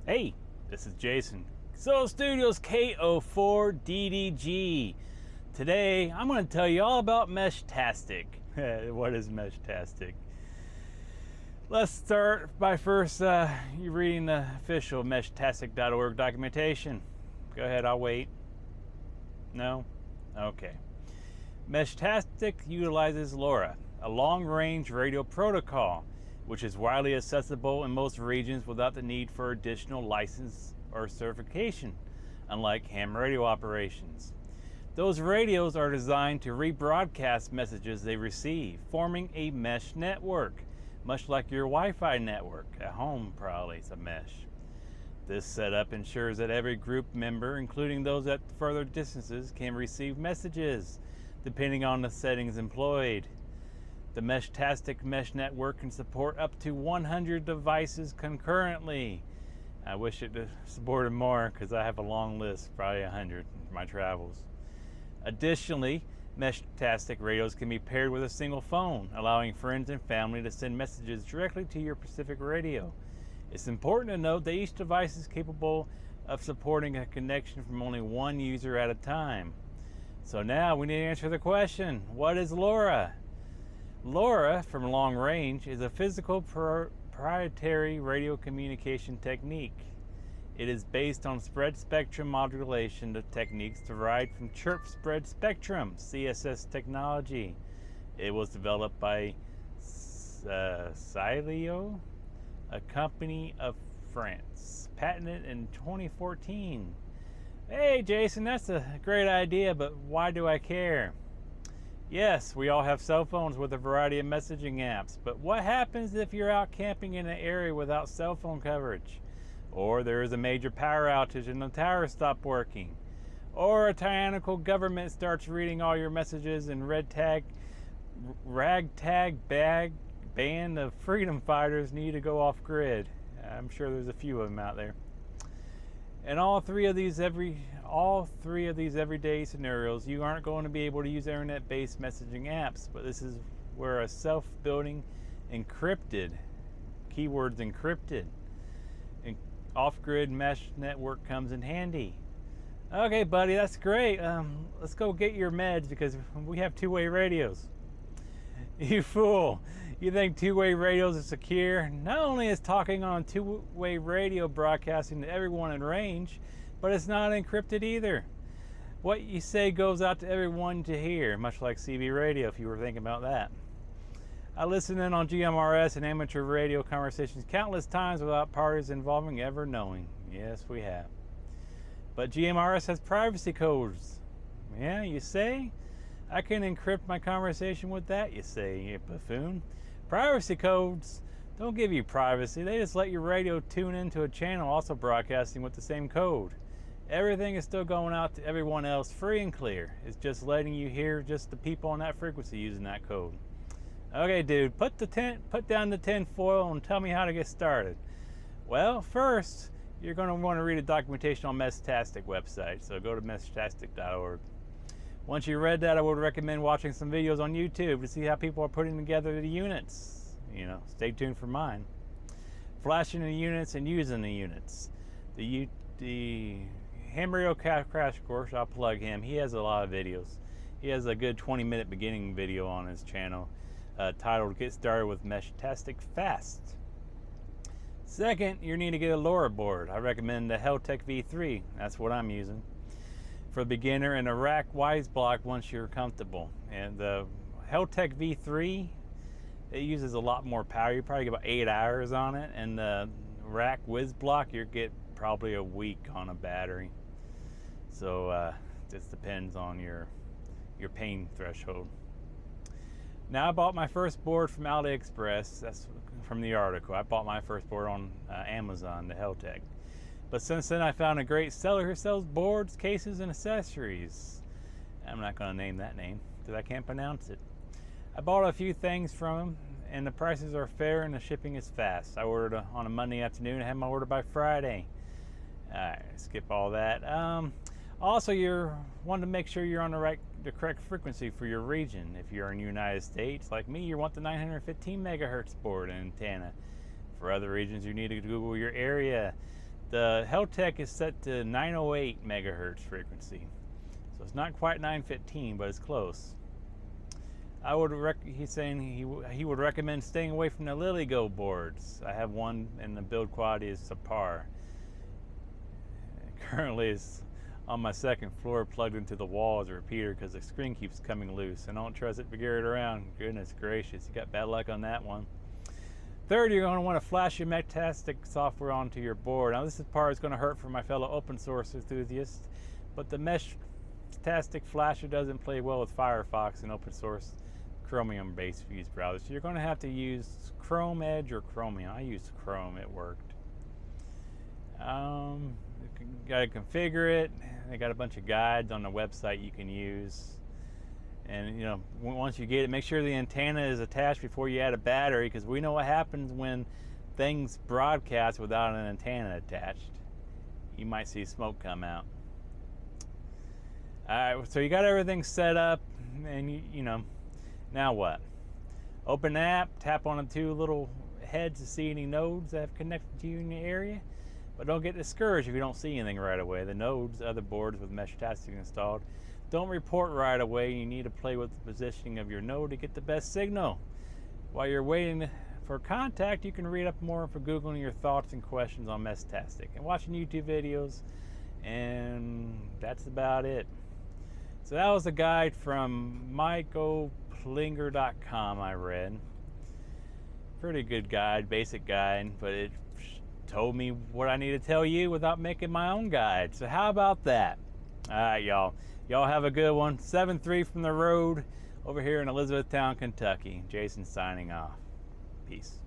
Hey, this is Jason. Soul Studios KO4DDG. Today, I'm going to tell you all about Meshtastic. What is Meshtastic? Let's start by first you reading the official Meshtastic.org documentation. Go ahead, I'll wait. No? Okay. Meshtastic utilizes LoRa, a long-range radio protocol, which is widely accessible in most regions without the need for additional license or certification, unlike ham radio operations. Those radios are designed to rebroadcast messages they receive, forming a mesh network, much like your Wi-Fi network. At home, probably it's a mesh. This setup ensures that every group member, including those at further distances, can receive messages, depending on the settings employed. The Meshtastic mesh network can support up to 100 devices concurrently. I wish it supported more because I have a long list, probably 100 for my travels. Additionally, Meshtastic radios can be paired with a single phone, allowing friends and family to send messages directly to your specific radio. It's important to note that each device is capable of supporting a connection from only one user at a time. So now we need to answer the question, what is LoRa? LoRa, from long range, is a physical proprietary radio communication technique. It is based on spread spectrum modulation techniques derived from chirp spread spectrum, CSS technology. It was developed by Sileo, a company of France, patented in 2014. Hey Jason, that's a great idea, but why do I care? Yes, we all have cell phones with a variety of messaging apps, but what happens if you're out camping in an area without cell phone coverage? Or there is a major power outage and the towers stop working? Or a tyrannical government starts reading all your messages and ragtag band of freedom fighters need to go off grid? I'm sure there's a few of them out there. In all three of these everyday scenarios, you aren't going to be able to use internet-based messaging apps, but this is where a self-building encrypted, keywords encrypted, off-grid mesh network comes in handy. Okay, buddy, that's great. Let's go get your meds because we have two-way radios. You fool! You think two-way radios are secure? Not only is talking on two-way radio broadcasting to everyone in range, but it's not encrypted either. What you say goes out to everyone to hear, much like CB radio if you were thinking about that. I listened in on GMRS and amateur radio conversations countless times without parties involving ever knowing. Yes, we have. But GMRS has privacy codes. Yeah, you say? I can encrypt my conversation with that, you say, you buffoon. Privacy codes don't give you privacy. They just let your radio tune into a channel also broadcasting with the same code. Everything is still going out to everyone else free and clear. It's just letting you hear just the people on that frequency using that code. Okay, dude, put down the tin foil and tell me how to get started. Well, first, you're going to want to read a documentation on Meshtastic website, so go to meshtastic.org. Once you read that, I would recommend watching some videos on YouTube to see how people are putting together the units. You know, stay tuned for mine. Flashing the units and using the units. The Ham Radio Crash Course, I'll plug him. He has a lot of videos. He has a good 20-minute beginning video on his channel titled Get Started with Meshtastic Fast. Second, you need to get a LoRa board. I recommend the Heltec V3. That's what I'm using. For the beginner, and a rack wise block once you're comfortable. And the Heltec V3, it uses a lot more power. You probably get about 8 hours on it, and the rack whiz block you get probably a week on a battery. So just depends on your pain threshold. Now I bought my first board from AliExpress. That's from the article. I bought my first board on Amazon, the Heltec. But since then I found a great seller who sells boards, cases, and accessories. I'm not going to name that name because I can't pronounce it. I bought a few things from him and the prices are fair and the shipping is fast. I ordered on a Monday afternoon and had my order by Friday. Alright, skip all that. Also, you want to make sure you're on the correct frequency for your region. If you're in the United States, like me, you want the 915 megahertz board and antenna. For other regions, you need to Google your area. The Heltec is set to 908 megahertz frequency, so it's not quite 915, but it's close. He's saying he would recommend staying away from the LilyGo boards. I have one, and the build quality is subpar. Currently, it's on my second floor, plugged into the wall as a repeater because the screen keeps coming loose. I don't trust it to carry it around. Goodness gracious, you got bad luck on that one. Third, you're going to want to flash your Meshtastic software onto your board. Now, this part is going to hurt for my fellow open source enthusiasts, but the Meshtastic flasher doesn't play well with Firefox and open source Chromium-based Fuse browsers. So you're going to have to use Chrome Edge or Chromium. I used Chrome, it worked. You got to configure it. They got a bunch of guides on the website you can use. And once you get it, make sure the antenna is attached before you add a battery, because we know what happens when things broadcast without an antenna attached. You might see smoke come out. Alright, so you got everything set up, and now what? Open the app, tap on the two little heads to see any nodes that have connected to you in the area. But don't get discouraged if you don't see anything right away. The nodes, other boards with Meshtastic installed, don't report right away. You need to play with the positioning of your node to get the best signal. While you're waiting for contact, you can read up more for Googling your thoughts and questions on Meshtastic and watching YouTube videos, and that's about it. So that was a guide from Oplinger.com I read. Pretty good guide, basic guide, but it told me what I need to tell you without making my own guide. So how about that? All right, y'all. Y'all have a good one. 7-3 from the road over here in Elizabethtown, Kentucky. Jason signing off. Peace.